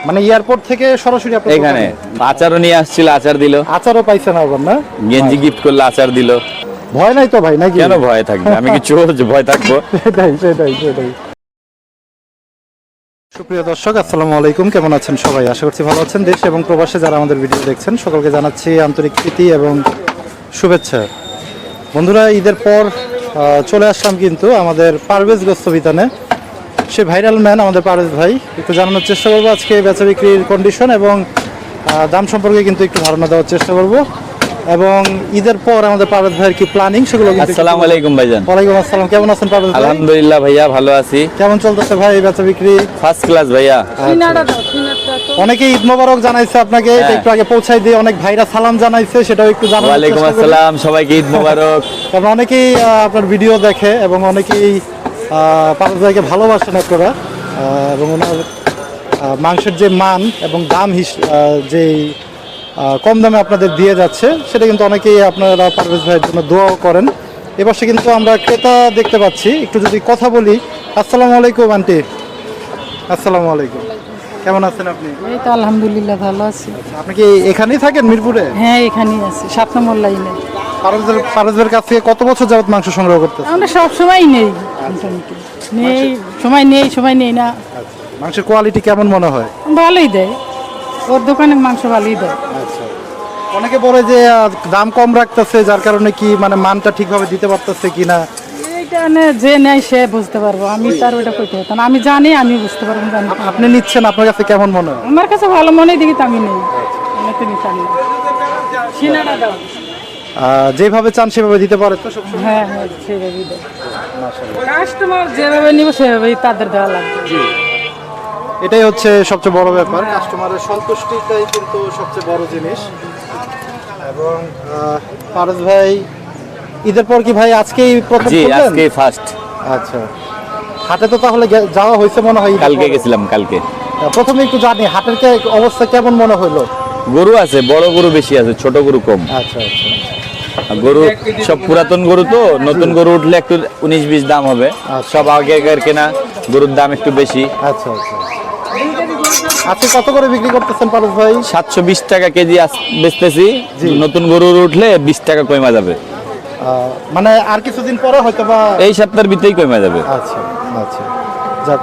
মানে এয়ারপোর্ট থেকে সরাসরি আপনার এখানে আচারও নিয়ে আসছিল, আচার দিল। আচারও পাইছেন আবার না? গেঞ্জি গিফট করলে আচার দিল। ভয় নাই তো ভাই নাকি? কেন ভয় থাকবে? আমি কি চোর যে ভয় থাকবো? সেটাই। সুপ্রিয় দর্শক, আসসালামু আলাইকুম। কেমন আছেন সবাই? আশা করছি ভালো আছেন। দেশ এবং প্রবাসে যারা আমাদের ভিডিও দেখছেন সকলকে জানাচ্ছি আন্তরিক প্রীতি এবং শুভেচ্ছা। বন্ধুরা, ঈদের পর চলে আসলাম কিন্তু আমাদের পারভেজ গোস্ত বিতানে। সে ভাইরাল ম্যান আমাদের পারভেজ ভাই। একটু জানানোর চেষ্টা করবো আজকে বেচা বিক্রির কন্ডিশন এবং দাম সম্পর্কে কিন্তু একটু ধারণা দেওয়ার চেষ্টা করব। এবং ঈদের পর আমাদের পারভেজ ভাইয়ের কি প্ল্যানিং সেগুলো। আসসালামু আলাইকুম ভাইজান। ওয়ালাইকুম আসসালাম। কেমন আছেন পারভেজ ভাই? আলহামদুলিল্লাহ ভাইয়া, ভালো আছি। কেমন চলতেছে ভাই বেচা বিক্রি? ফার্স্ট ক্লাস ভাইয়া। অনেকে ঈদ মোবারক জানাইছে আপনাকে, এটা একটু আগে পৌঁছাই দিয়ে অনেক ভাইরা সালাম জানাইছে, সেটাও একটু জানানোর চেষ্টা ওয়ালাইকুম করি। আসসালাম, সবাইকে ঈদ মোবারক। কারণ অনেকেই আপনার ভিডিও দেখে এবং অনেকেই পারভেজ ভাইকে ভালোবাসেন আপনারা, এবং ওনার মাংসের যে মান এবং দাম যে কম দামে আপনাদের দিয়ে যাচ্ছে, সেটা কিন্তু অনেকেই আপনারা পারভেজ ভাইয়ের জন্য দোয়াও করেন। এবার সে কিন্তু আমরা ক্রেতা দেখতে পাচ্ছি, একটু যদি কথা বলি। আসসালামু আলাইকুম আন্টি। আসসালামু আলাইকুম। কেমন আছেন আপনি? এই তো আলহামদুলিল্লাহ ভালো আছি। আপনি কি এখানেই থাকেন মিরপুরে? হ্যাঁ, এখানেই আছি, 7 নম্বর লাইনে। পারভেজের কাছ থেকে কত বছর যাবত মাংস সংগ্রহ করতেছেন? আমরা সব সময় নেই, মোটামুটি নেই, সময় নেই না। মাংসের কোয়ালিটি কেমন মনে হয়? ভালোই দেয়, ওর দোকানে মাংস ভালোই দেয়। আচ্ছা, অনেকে বলে যে দাম কম রাখতেছে, যার কারণে কি মানে মানটা ঠিকভাবে দিতে পারতেছে কিনা। এইটা মানে যে নেয় সে বুঝতে পারবো, আমি তার ওইটা কইতে পারতাম না। আমি জানি, আমি বুঝতে পারবো না। আপনি নিচ্ছেন, আপনার কাছে কেমন মনে হয়? আমার কাছে ভালো মনেই দেখি তো আমি নেই, আমি তো নিতাম না। সিনাটা দাও। যেভাবে চান সেভাবে দিতে পারে তো সব? হ্যাঁ, সেভাবেই দেয়। কাস্টমার যেভাবে নিব সেভাবেই তাদের দেওয়া লাগবে। এটাই হচ্ছে সবচেয়ে বড় ব্যাপার, কাস্টমারের সন্তুষ্টিটাই কিন্তু সবচেয়ে বড় জিনিস। এবং পারভেজ ভাই ঈদের পর কি ভাই আজকেই প্রথম জি, করলেন? আজকে ফার্স্ট। আচ্ছা, হাটে তো তাহলে যাওয়া হয়েছে মনে হয়? কালকে গেছিলাম, কালকে। প্রথমে একটু জানি হাটের অবস্থা কেমন মনে হলো? গরু আছে, বড় গরু বেশি আছে, ছোট গরু কম। আচ্ছা। আর গরু সব পুরাতন গরু তো, নতুন গরু উঠলে একটু 19-20 দাম হবে। সব আগেকার কেনা গরুর দাম একটু বেশি। আচ্ছা। আজকে কত করে বিক্রি করতেছেন পারভেজ ভাই? 720 টাকা কেজি বেচতেছি। নতুন গরু উঠলে 20 টাকা কমা যাবে। মানে আর কিছুদিন পরে হয়তো বা এই সপ্তাহের ভিতরেই কমে যাবে। আচ্ছা। যাক,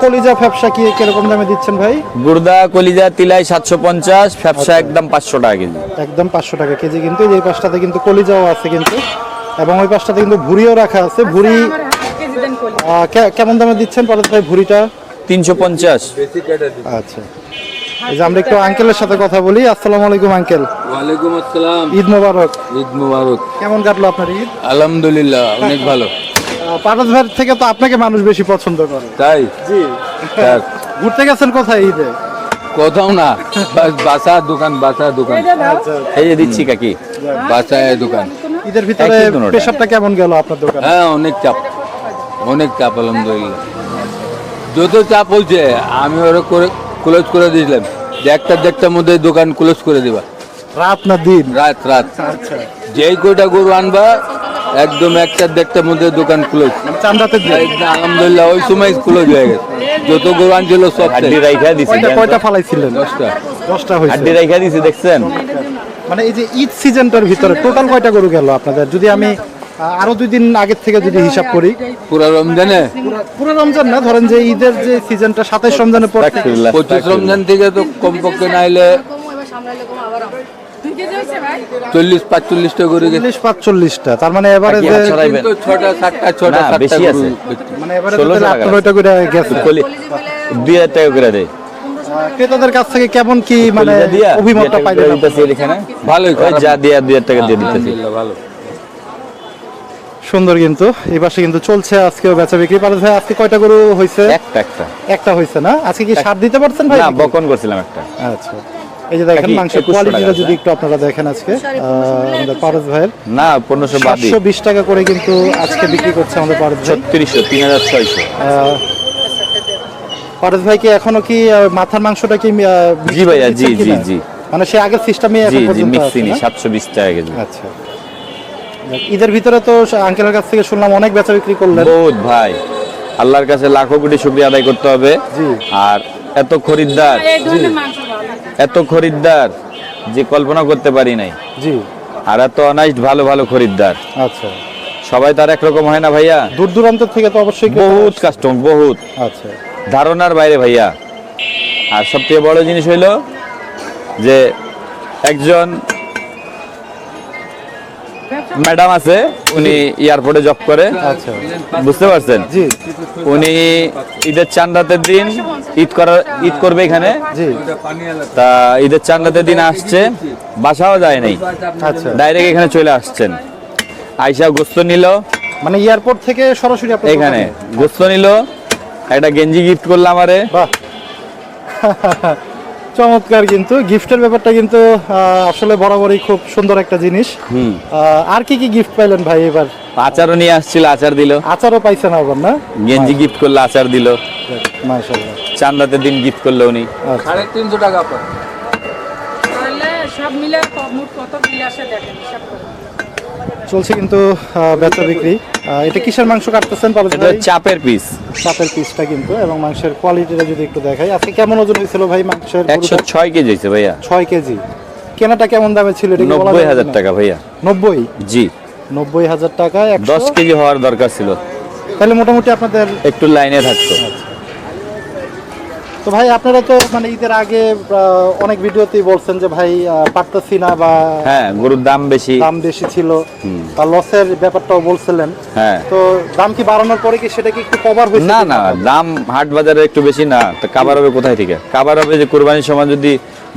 কলিজা ফ্যাপসা কি কিরকম দামে দিচ্ছেন ভাই? গুর্দা কলিজা তিলাই 750, ফ্যাপসা একদম 500 টাকা কেজি। একদম 500 টাকা কেজি। কিন্তু এই পাশটাতে কিন্তু কলিজাও আছে কিন্তু, এবং ওই পাশটাতে কিন্তু ভুড়িও রাখা আছে। ভুড়ি কেমন দামে দিচ্ছেন পারভেজ ভাই ভুড়িটা? 350। আচ্ছা, এই যে আমরা একটু আঙ্কেলের সাথে কথা বলি। আসসালামু আলাইকুম আঙ্কেল। ওয়ালাইকুম আসসালাম। ঈদ মোবারক। ঈদ মুবারক। কেমন কাটলো আপনার ঈদ? আলহামদুলিল্লাহ, অনেক ভালো। পারভেজ ভাই থেকে তো আপনাকে মানুষ বেশি পছন্দ করে। তাই? জি। তার ঘুরতে গেছেন কোথায় ঈদে? কোথাও না, বাসা দোকান। এই যে দিচ্ছি কাকি, বাসায় দোকান। ঈদের ভিতরে একই দুটোটা। পেশাবটা কেমন গেল আপনার দোকানে? হ্যাঁ, অনেক চাপ আলহামদুলিল্লাহ। যত চাপ হচ্ছে আমি ওরা করে ক্লোজ করে দিয়েছিলাম যে দেড়টার মধ্যে দোকান ক্লোজ করে দিবা। রাত না দিন? রাত। আচ্ছা, যেই কয়টা গরু আনবা একদম 1-1:30টার মধ্যে দোকান ক্লোজ। চান্দাতে দিন। আলহামদুলিল্লাহ ওই সময় ক্লোজ হয়ে গেছে। যত গরু আনছিল সব হাড্ডি রাইখা দিছি। কয়টা ফালাইছিলেন? 10টা। হয়েছে। হাড্ডি রাইখা দিছি, দেখছেন? মানে এই যে ঈদ সিজনটার ভিতরে টোটাল কয়টা গরু গেল আপনাদের? যদি আমি আরো 2 দিন আগের থেকে যদি হিসাব করি, পুরা রমজানে পুরো রমজান না, ধরেন যে ঈদের যে সিজনটা 27 রমজানের পর থেকে 25 রমজান থেকে তো কমপক্ষে নাইলে 40-45টা গরু গেছে। 40-45টা। তার মানে এবারে বাকি যে আর ছড়াইবেন। কিন্তু 6টা না, 7টা বেশি আছে। মানে এবারে 1600 টাকা। 8-9টা করে গেছে। 2000 টাকা করে দেয়। ক্রেতাদের কাছ থেকে কেমন কি মানে কলিজা দিয়া অভিমতটা 2000 পাইলেন? টাকা দিতেছি এখানে। ভালোই, ওই যা দিয়া 2000 টাকা দিয়ে দিতেছি। আলহামদুলিল্লাহ ভালো। সুন্দর। কিন্তু এই পাশে কিন্তু চলছে আজকেও বেচা বিক্রি। পারভেজ ভাই আজকে কয়টা গরু হয়েছে? একটা হয়েছে না? আজকে কি সার দিতে পারছেন ভাই? না, বকন করছিলাম একটা। আচ্ছা, এই যে দেখেন বাকি মাংসের 2100 কোয়ালিটিটা টাকা যদি একটু আপনারা দেখেন আজকে আমাদের পারভেজ ভাইয়ের না, 1500 বাদি। 720 টাকা করে কিন্তু আজকে বিক্রি করছে আমাদের পারভেজ ভাই। 3600, 3600। পারভেজ ভাই কি এখনো কি মাথার মাংসটা কি জি ভাইয়া, জি। মানে সে আগের সিস্টেমে এখন জি, পর্যন্ত আছে মিক্সিনি না? 720 টাকা কেজি। আচ্ছা, ঈদের ভিতরে তো আঙ্কেলের কাছ থেকে শুনলাম অনেক বেচা বিক্রি করলেন। বহুত ভাই, আল্লাহর কাছে লাখো কোটি শুকরিয়া আদায় করতে হবে। জি। আর এত খরিদ্দার, এই ধরনের মাংস ভালো। এত খরিদ্দার যে কল্পনা করতে পারি নাই। জি, আর এত অনাইসড ভালো ভালো খরিদ্দার। আচ্ছা। সবাই তো আর একরকম হয় না ভাইয়া, দূর দূরান্ত থেকে তো অবশ্যই ক্রেতা বহুত আসে। কাস্টম, বহুত আচ্ছা, ধারণার বাইরে ভাইয়া। আর সবথেকে বড় জিনিস হইল যে একজন ম্যাডাম আছে, উনি এয়ারপোর্টে জব করে, আচ্ছা, বুঝতে পারছেন? জি উনি ঈদের চাঁদাতের দিন ঈদ করবে এখানে, জি, তা ঈদের চাঁদাতের দিন আসছে, বাসাও যায় নাই, আচ্ছা। ডাইরেক্ট এখানে চলে আসছেন। আইসা গোস্ত নিল, মানে এয়ারপোর্ট থেকে সরাসরি আপনার এখানে দোকানে? গোস্ত নিল, একটা গেঞ্জি গিফট করলাম আমারে। বাহ চমৎকার, কিন্তু গিফটের ব্যাপারটা কিন্তু আসলে বরাবরই খুব সুন্দর একটা জিনিস। আর কি কি গিফট পাইলেন ভাই এবার? আচারও নিয়ে আসছিল, আচার দিল। আচারও পাইছেন আবার না? গেঞ্জি গিফট করলো, আচার দিল। মাশাআল্লাহ। চাঁদাতের দিন গিফট করলো উনি। আচ্ছা। 350 টাকা পায়। তাহলে সব মিলে মোট কত বিল আসে দেখেন, হিসাব করে। চলছে কিন্তু বেচা বিক্রি। এটা কিসের মাংস কাটতেছেন পারভেজ এটা ভাই? চাপের পিস, চাপের পিসটা কিন্তু, এবং মাংসের কোয়ালিটিটা যদি একটু দেখাই, আজকে কেমন ওজন হয়েছিল ভাই মাংসের? 106 কেজি হয়েছে ভাইয়া। 6 কেজি। কেনাটা কেমন দামে ছিল এটা কি বলা যাবে 90,000 না? টাকা ভাইয়া। 90? জি, 90,000 টাকা 10 কেজি হওয়ার দরকার ছিল, তাহলে মোটামুটি আপনাদের। একটু লাইনে থাকতো। তো ভাই আপনারা তো মানে ঈদের আগে অনেক ভিডিওতেই বলছেন যে ভাই পারতেছি না, বা হ্যাঁ, গরুর দাম বেশি। দাম বেশি ছিল, বা লসের ব্যাপারটাও বলছিলেন। হ্যাঁ, তো দাম কি বাড়ানোর পরে কি সেটা কি একটু কভার হয়েছে? না না, দাম হাট বাজারে একটু বেশি না, তো কাবার হবে কোথায় থেকে? কাবার হবে যে কুরবানির সময় যদি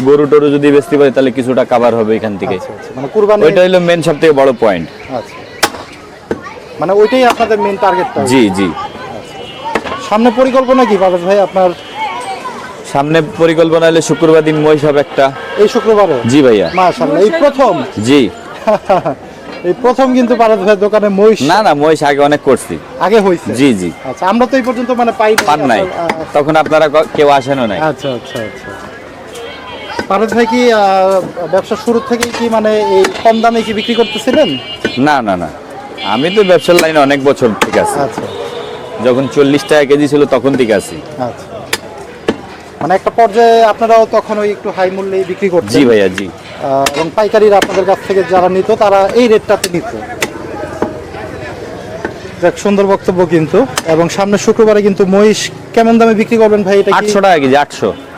গরু টরু যদি বেচতে পারি, তাহলে কিছুটা কাবার হবে এখান থেকে। আচ্ছা, আচ্ছা, মানে কুরবানি। ওইটা হলো মেন সব থেকে বড় পয়েন্ট। আচ্ছা, মানে ওইটাই আপনাদের মেইন টার্গেটটা? জি জি। সামনে পরিকল্পনা কি পারভেজ ভাই আপনার? সামনে পরিকল্পনা হলে শুক্রবার দিন মহিষ হবে একটা। এই শুক্রবারে? জি ভাইয়া। মাশাআল্লাহ, এই প্রথম? জি। এই প্রথম কিন্তু পারভেজ ভাই দোকানে মহিষ? না না, মহিষ আগে অনেক করছি। আগে হইছে? জি জি। আচ্ছা, আমরা তো এই পর্যন্ত মানে পান নাই, তখন আপনারা কেউ আসেনও নাই। আচ্ছা আচ্ছা আচ্ছা। পারভেজ ভাই কি ব্যবসা শুরু থেকেই কি মানে এই কম দামে কি বিক্রি করতেছিলেন? না না না, আমি তো ব্যবসার লাইনে অনেক বছর থেকে আছি। আচ্ছা যখন 40 টাকা কেজি ছিল তখন থেকে আছি। আচ্ছা, মানে একটা পর্যায়ে আপনারাও তখন ওই একটু হাই মূল্যে বিক্রি করতেন? জি ভাইয়া, জি। এবং পাইকারিরা আপনাদের কাছ থেকে যারা নিত তারা এই রেটটাতে নিত। যাক, সুন্দর বক্তব্য কিন্তু। এবং সামনে শুক্রবারে কিন্তু মহিষ কেমন দামে বিক্রি করবেন ভাই? এটা কি 800 টাকা কেজি।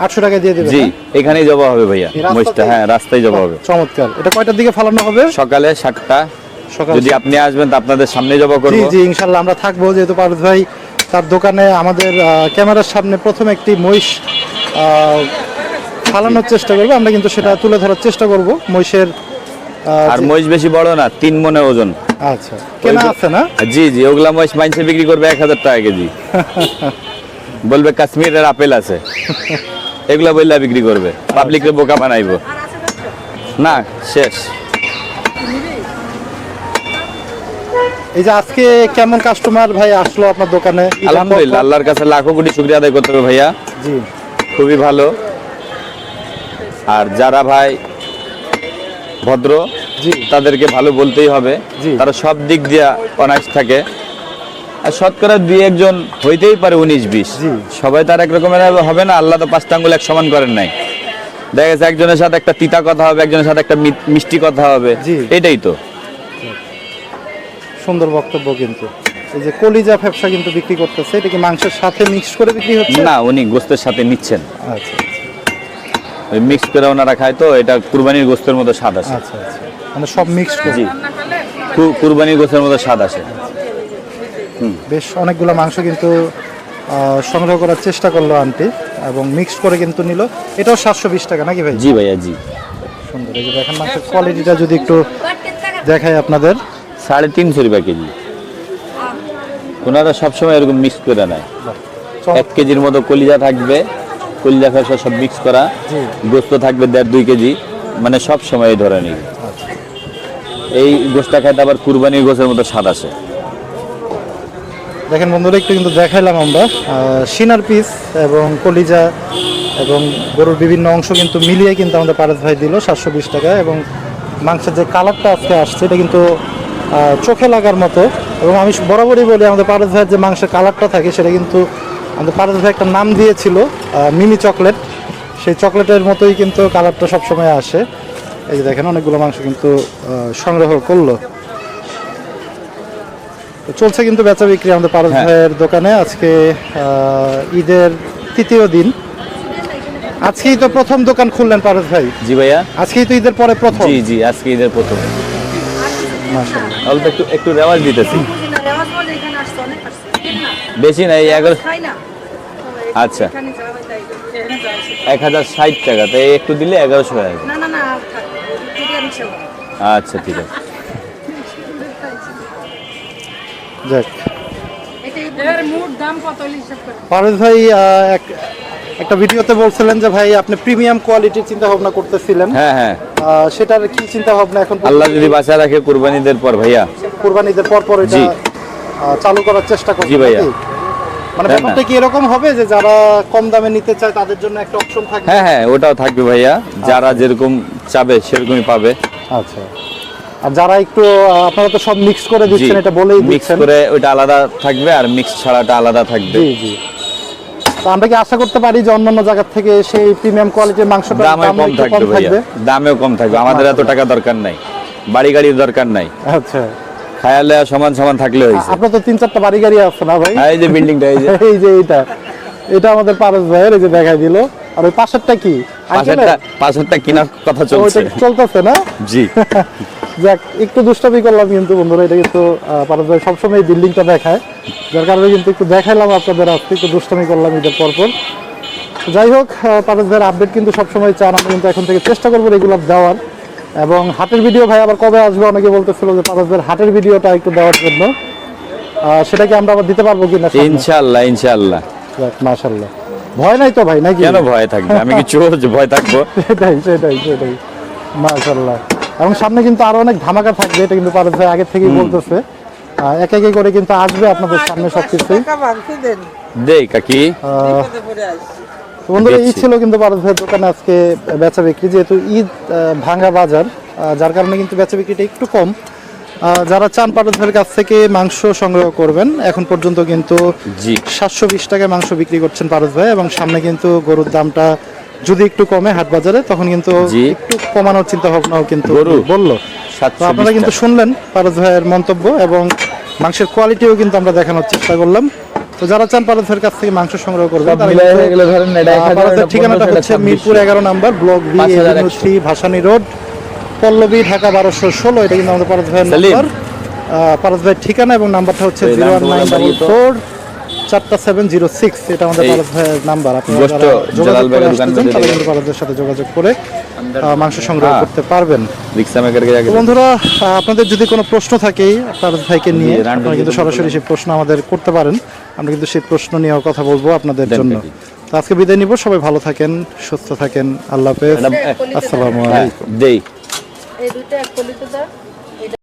800 টাকা দিয়ে দেবেন? জি, না? এখানেই জবা হবে ভাইয়া এই রাস্তাতেই? মহিষটা। হ্যাঁ, রাস্তায় জবা হবে। চমৎকার। এটা কয়টার দিকে ফালানো হবে? সকালে 7টা। সকাল যদি আপনি আসবেন তো আপনাদের সামনে জবা জি করব। জি, ইনশাল্লাহ আমরা থাকবো, যেহেতু পারভেজ ভাই তার দোকানে আমাদের ক্যামেরার সামনে প্রথম একটি মহিষ ফালানোর চেষ্টা করবো, আমরা কিন্তু সেটা তুলে ধরার চেষ্টা করব মহিষের। আর মহিষ বেশি বড় না, 3 মনের ওজন। আচ্ছা, কেনা আছে না? জি জি, ওগুলা মহিষ মাইনসে বিক্রি করবে 1000 টাকা কেজি। বলবে কাশ্মীরের আপেল আছে, এগুলা বললা বিক্রি করবে, পাবলিককে বোকা বানাইবো। না, শেষ। এই যে আজকে কেমন কাস্টমার ভাই আসলো আপনার দোকানে? আলহামদুলিল্লাহ, আল্লাহর কাছে লাখো কোটি শুকরিয়া আদায় করতে হবে ভাইয়া। জি, খুবই ভালো। আর যারা ভাই ভদ্র, জি তাদেরকে ভালো বলতেই হবে। জি। তারা সব দিক দিয়ে অনার্স থাকে। আর শতকরা 2-1 হইতেই পারে 19-20। জি। সবাই তার এক রকমের হবে না। আল্লাহ তো 5টা আঙ্গুল এক সমান করেন নাই। দেখা গেছে একজনের সাথে একটা তিতা কথা হবে, একজনের সাথে একটা মিষ্টি কথা হবে। জি। এটাই তো। সুন্দর বক্তব্য কিন্তু। এই যে কলিজা ফ্যাপসা কিন্তু বিক্রি করতেছে, এটা কি মাংসের সাথে মিক্স করে বিক্রি হচ্ছে? না, উনি গোস্তের সাথে নিচ্ছেন। আচ্ছা ওই মিক্স করে ওনারা খায়, তো এটা কুরবানির গোস্তের মতো স্বাদ আসে। আচ্ছা আচ্ছা, মানে সব মিক্স করে? জি, কুরবানির গোস্তের মতো স্বাদ আসে। বেশ অনেকগুলো মাংস কিন্তু সংগ্রহ করার চেষ্টা করলো আন্টি, এবং মিক্স করে কিন্তু নিল। এটাও 720 টাকা নাকি ভাই? জি ভাইয়া, জি। সুন্দর। এই যে দেখেন মাংসের কোয়ালিটিটা যদি একটু দেখাই আপনাদের। 350 টাকা কেজি। ওনারা সবসময় এরকম মিক্স করে নেয়। 1 কেজির মতো কলিজা থাকবে, কলিজা ফেসা সব মিক্স করা। জি। গোস্ত থাকবে 1.5-2 কেজি, মানে সব সময় এই ধরনের। এই গোস্তটা খাইতে আবার কুরবানির গোস্তের মতো স্বাদ আসে। দেখেন বন্ধুরা, একটু কিন্তু দেখাইলাম আমরা সিনার পিস এবং কলিজা এবং গরুর বিভিন্ন অংশ কিন্তু মিলিয়ে কিন্তু আমাদের পারভেজ ভাই দিল 720 টাকা। এবং মাংসের যে কালারটা আজকে আসছে এটা কিন্তু চোখে লাগার মতো। এবং আমি বরাবরই বলি, আমাদের পারভেজ ভাইয়ের যে মাংসের কালারটা থাকে সেটা কিন্তু আমাদের পারস ভাই একটা নাম দিয়েছিল মিনি চকলেট, সেই চকলেটের মতোই কিন্তু কালারটা সবসময় আসে। এই যে দেখেন অনেকগুলো মাংস কিন্তু সংগ্রহ করলো। তো চলছে কিন্তু বেচা বিক্রি আমাদের পারস ভাইয়ের দোকানে। আজকে ঈদের তৃতীয় দিন, আজকেই তো প্রথম দোকান খুললেন পারস ভাই? জি ভাইয়া, আজকেই তো ঈদের পরে প্রথম। জি জি, আজকে ঈদের প্রথম। মাশাআল্লাহ। অল্প একটু একটু রেওয়াজ দিতেছি, বেশি নাই, 11। আচ্ছা, 1060 টাকা, তাই একটু দিলে 1100 হয়ে যাবে। আচ্ছা ঠিক আছে। যাক, এর মোট দাম কত হিসাব করে? পারস ভাই একটা ভিডিওতে বলছিলেন যে ভাই আপনি প্রিমিয়াম কোয়ালিটির চিন্তা ভাবনা করতেছিলেন। হ্যাঁ হ্যাঁ, সেটার কি চিন্তা ভাবনা এখন? আল্লাহ যদি বাঁচায় রাখে কুরবানিদের পর ভাইয়া, কুরবানিদের পর এটা জি। চালু করার চেষ্টা করবেন জি ভাইয়া। নাকি? মানে হ্যাঁ, ব্যাপারটা কি এরকম হবে যে যারা কম দামে নিতে চায় তাদের জন্য একটা অপশন থাকবে? হ্যাঁ হ্যাঁ, ওটাও থাকবে ভাইয়া, যারা যেরকম চাবে সেরকমই পাবে। আচ্ছা, আর যারা একটু আপনারা তো সব মিক্স করে জি, দিচ্ছেন, এটা বলেই মিক্স দিচ্ছেন। করে ওইটা আলাদা থাকবে আর মিক্স ছাড়াটা আলাদা থাকবে। জি জি। তো আমরা কি আশা করতে পারি যে অন্যান্য জায়গা থেকে সেই প্রিমিয়াম কোয়ালিটির মাংসটা দামে দাম কম একটু থাকবে ভাইয়া, দামেও কম থাকবে। আমাদের এত টাকা দরকার নাই, বাড়ি গাড়ির দরকার নাই, আচ্ছা, খায়ালে সমান সমান থাকলে হয়েছে। আপনার তো 3-4টা বাড়ি গাড়ি আছে না ভাই? এই যে বিল্ডিংটা, এই যে এই যে এটা আমাদের পারস ভাইয়ের, এই যে দেখাই দিল। আর ওই পাশেরটা কি? পাশেরটা কিনার কথা ওইটা চলছে। চলতেছে না? জি। যাক, একটু দুষ্টামি করলাম কিন্তু বন্ধুরা, এটা কিন্তু পারস ভাই সবসময় বিল্ডিংটা দেখায়, যার কারণে কিন্তু একটু দেখাইলাম আপনাদের, আজকে একটু দুষ্টামি করলাম ঈদের পরপর। যাই হোক, পারস ভাইয়ের আপডেট কিন্তু সবসময় চান, আমরা কিন্তু এখন থেকে চেষ্টা করবো রেগুলার দেওয়ার। এবং হাটের ভিডিও ভাই আবার কবে আসবে অনেকে বলতেছিল যে পারস ভাইয়ের হাটের ভিডিওটা একটু দেওয়ার জন্য, সেটা কি আমরা আবার দিতে পারবো কিনা? ইনশাআল্লাহ ইনশাআল্লাহ। যাক, মাশাআল্লাহ। ভয় নাই তো ভাই নাকি? কেন ভয় থাকবে? আমি কি চোর যে ভয় থাকবো? সেটাই সেটাই সেটাই, মাশাআল্লাহ। এবং সামনে কিন্তু আরো অনেক ধামাকা থাকবে, এটা কিন্তু পারস ভাই আগে থেকেই বলতেছে। এক এক করে কিন্তু আসবে আপনাদের সামনে সবকিছুই। দেই কাকি। তো বন্ধুরা, ঈদ দেখছি। ছিল কিন্তু পারস ভাইয়ের দোকানে আজকে বেচা বিক্রি, যেহেতু ঈদ ভাঙ্গা বাজার, যার কারণে কিন্তু বেচা বিক্রিটা একটু কম। যারা চান পারস ভাইয়ের কাছ থেকে মাংস সংগ্রহ করবেন, এখন পর্যন্ত কিন্তু জি। 720 টাকায় মাংস বিক্রি করছেন পারস ভাই। এবং সামনে কিন্তু গরুর দামটা যদি একটু কমে হাট বাজারে, তখন কিন্তু জি। একটু কমানোর চিন্তা ভাবনাও কিন্তু গরু? বললো। তো 720 আপনারা কিন্তু টাকা। শুনলেন পারস ভাইয়ের মন্তব্য, এবং মাংসের কোয়ালিটিও কিন্তু আমরা দেখানোর চেষ্টা করলাম। তো যারা চান পারস ভাইয়ের কাছ থেকে মাংস সংগ্রহ করবেন, তারা কিন্তু, পারস ভাইয়ের ঠিকানাটা হচ্ছে মিরপুর 11 নম্বর, block B, 3 Bhasani road, Pallabi, Dhaka 1216। এটা কিন্তু আমাদের পারস ভাইয়ের সালিম। নাম্বার, পারস ভাইয়ের ঠিকানা, এবং নাম্বারটা হচ্ছে এই নাম্বার 01944 4706। এটা আমাদের এই পারস ভাইয়ের নাম্বার। আপনারা গোস্ত যারা যোগাযোগ জালাল করে ভাইয়ের আসতে দোকান চান, থেকে তারা দেখে। কিন্তু পারস ভাইয়ের সাথে যোগাযোগ করে মাংস সংগ্রহ হ্যাঁ। করতে পারবেন। রিক্সা মেকারকে তো বন্ধুরা, আপনাদের যদি কোনো প্রশ্ন থাকে পারস ভাইকে নিয়ে, জি, রান্না আপনারা কিন্তু যদি সরাসরি সেই প্রশ্ন আমাদের করতে পারেন। আমরা কিন্তু সেই প্রশ্ন নিয়েও কথা বলবো আপনাদের দেন জন্য। কাকি। তো আজকে বিদায় নিব, সবাই ভালো থাকেন, সুস্থ থাকেন, আল্লাহ হাফেজ, আসসালামু হ্যাঁ, আলাইকুম। দেই। এই দুইটা এক কলিতে দাও।